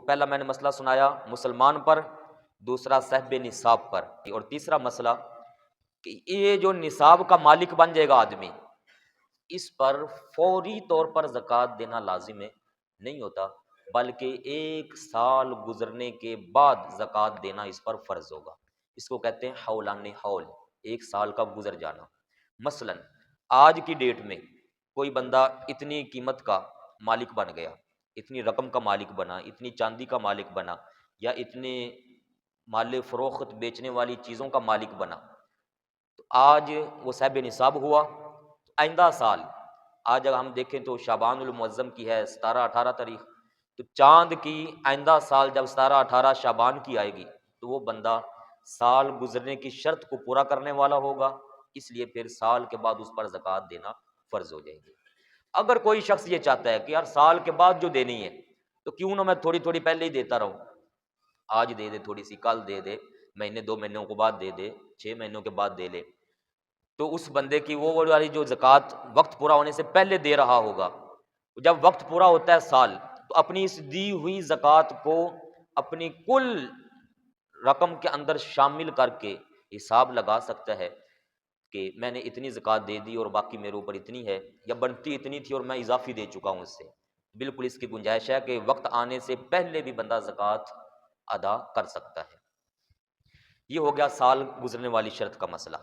پہلا میں نے مسئلہ سنایا مسلمان پر، دوسرا صاحب نصاب پر، اور تیسرا مسئلہ کہ یہ جو نصاب کا مالک بن جائے گا آدمی، اس پر فوری طور پر زکوٰۃ دینا لازم ہے نہیں ہوتا، بلکہ 1 سال گزرنے کے بعد زکوٰۃ دینا اس پر فرض ہوگا۔ اس کو کہتے ہیں حولان حول، 1 سال کا گزر جانا۔ مثلا آج کی ڈیٹ میں کوئی بندہ اتنی قیمت کا مالک بن گیا، اتنی رقم کا مالک بنا، اتنی چاندی کا مالک بنا، یا اتنے مال فروخت بیچنے والی چیزوں کا مالک بنا، تو آج وہ صاحب نصاب ہوا۔ آئندہ سال آج اگر ہم دیکھیں تو شعبان المعظم کی ہے 17-18 تاریخ، تو چاند کی آئندہ سال جب 17-18 شعبان کی آئے گی تو وہ بندہ سال گزرنے کی شرط کو پورا کرنے والا ہوگا، اس لیے پھر سال کے بعد اس پر زکوٰۃ دینا فرض ہو جائے گی۔ اگر کوئی شخص یہ چاہتا ہے کہ یار سال کے بعد جو دینی ہے تو کیوں نہ میں تھوڑی تھوڑی پہلے ہی دیتا رہوں، آج دے دے تھوڑی سی، کل دے دے، مہینے 2 مہینوں کے بعد دے دے، 6 مہینوں کے بعد دے لے، تو اس بندے کی وہ والی جو زکوٰۃ وقت پورا ہونے سے پہلے دے رہا ہوگا، جب وقت پورا ہوتا ہے سال، تو اپنی اس دی ہوئی زکوٰۃ کو اپنی کل رقم کے اندر شامل کر کے حساب لگا سکتا ہے کہ میں نے اتنی زکوٰۃ دے دی اور باقی میرے اوپر اتنی ہے، یا بنتی اتنی تھی اور میں اضافی دے چکا ہوں اس سے۔ بالکل اس کی گنجائش ہے کہ وقت آنے سے پہلے بھی بندہ زکوٰۃ ادا کر سکتا ہے۔ یہ ہو گیا سال گزرنے والی شرط کا مسئلہ۔